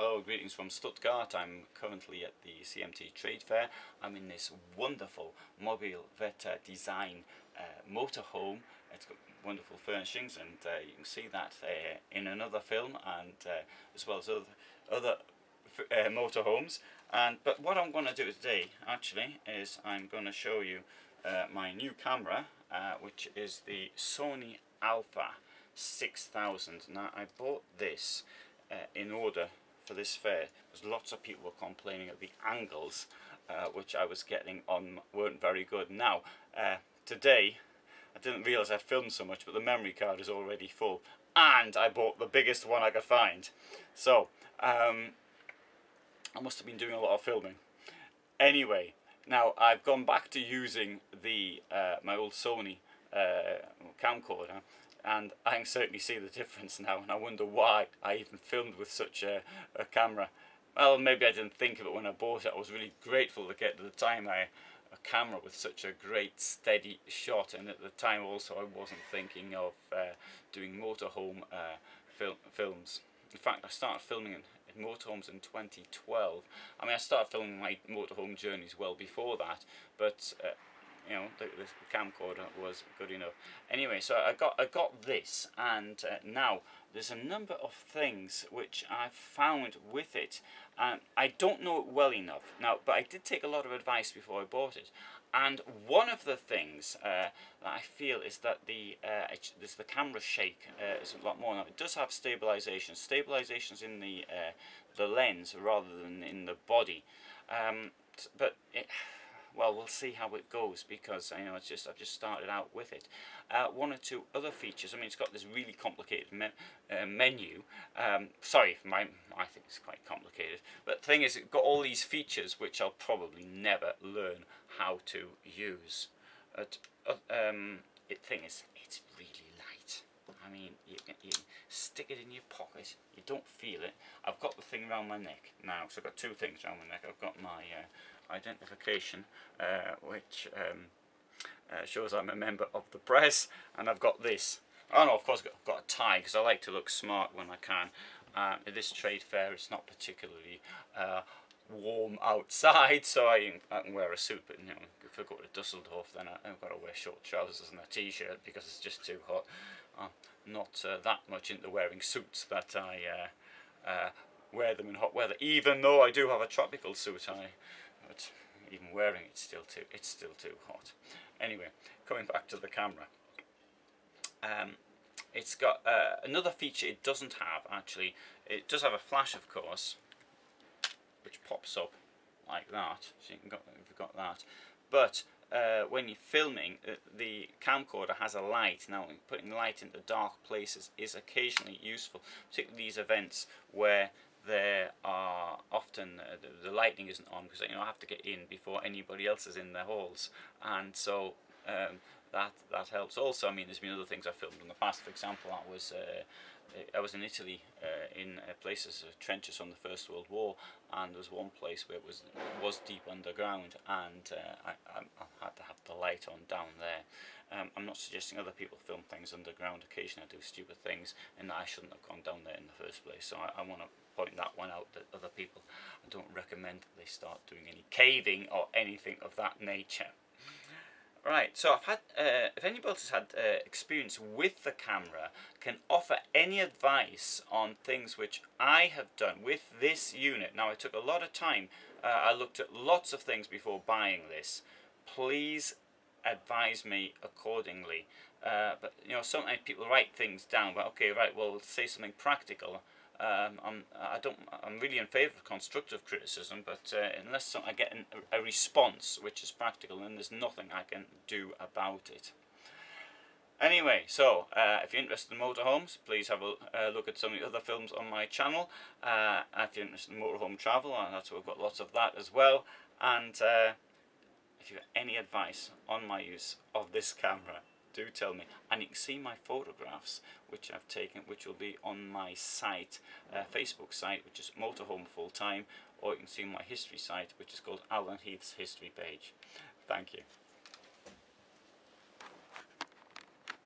Hello, greetings from Stuttgart. I'm currently at the CMT Trade Fair. I'm in this wonderful Mobile Veta design motorhome. It's got wonderful furnishings, and you can see that in another film, and as well as other motorhomes. But what I'm going to do today actually is I'm going to show you my new camera, which is the Sony a6000. Now, I bought this in order for this fair because lots of people were complaining that the angles which I was getting on weren't very good. Now today I didn't realise I filmed so much, but the memory card is already full, and I bought the biggest one I could find, so I must have been doing a lot of filming. Anyway, now I've gone back to using the my old Sony camcorder, and I can certainly see the difference now, and I wonder why I even filmed with such a camera. Well, maybe I didn't think of it when I bought it. I was really grateful to get at the time a camera with such a great steady shot, and at the time also I wasn't thinking of doing motorhome films. In fact, I started filming in motorhomes in 2012. I mean, I started filming my motorhome journeys well before that, but you know, the camcorder was good enough. Anyway, so I got this, and now there's a number of things which I've found with it. I don't know it well enough now, but I did take a lot of advice before I bought it. And one of the things that I feel is that the camera shake is a lot more. Now, it does have stabilisation. Stabilisation's in the lens rather than in the body, but well, we'll see how it goes, because you know I've just started out with it. One or two other features. I mean, it's got this really complicated menu. Sorry, I think it's quite complicated. But the thing is, it's got all these features which I'll probably never learn how to use. Thing is, it's really light. I mean, you stick it in your pocket, you don't feel it. I've got the thing around my neck now, so I've got two things around my neck. I've got my identification, which shows I'm a member of the press, and I've got this. Oh no, of course I've got a tie, because I like to look smart when I can. At this trade fair, it's not particularly warm outside, so I can wear a suit, but you know, if I go to Dusseldorf, then I've got to wear short trousers and a t-shirt because it's just too hot. Not that much into wearing suits that I wear them in hot weather, even though I do have a tropical suit. But even wearing it's still too hot. Anyway, coming back to the camera, it's got another feature it doesn't have actually. It does have a flash, of course, which pops up like that, so you've got that. But when you're filming, the camcorder has a light. Now, putting light into dark places is occasionally useful, particularly these events where there are often the lighting isn't on, because you know I have to get in before anybody else is in their halls, and so that helps. Also, I mean, there's been other things I filmed in the past. For example, I was in Italy in places, trenches on the First World War, and there was one place where it was deep underground, and I had to have the light on down there. I'm not suggesting other people film things underground. Occasionally I do stupid things, and I shouldn't have gone down there in the first place, so I want to point that one out, that other people, I don't recommend that they start doing any caving or anything of that nature. Right, so I've had, if anybody else has had experience with the camera, can offer any advice on things which I have done with this unit. Now, I took a lot of time. I looked at lots of things before buying this. Please advise me accordingly. But you know, sometimes people write things down. But okay, right, well, say something practical. I'm really in favour of constructive criticism, but unless I get a response which is practical, then there's nothing I can do about it. Anyway, so if you're interested in motorhomes, please have a look at some of the other films on my channel. If you're interested in motorhome travel, that's what we've got lots of that as well. And if you have any advice on my use of this camera, do tell me. And you can see my photographs which I've taken, which will be on my site, Facebook site, which is Motorhome Full Time, or you can see my history site, which is called Alan Heath's History page. Thank you.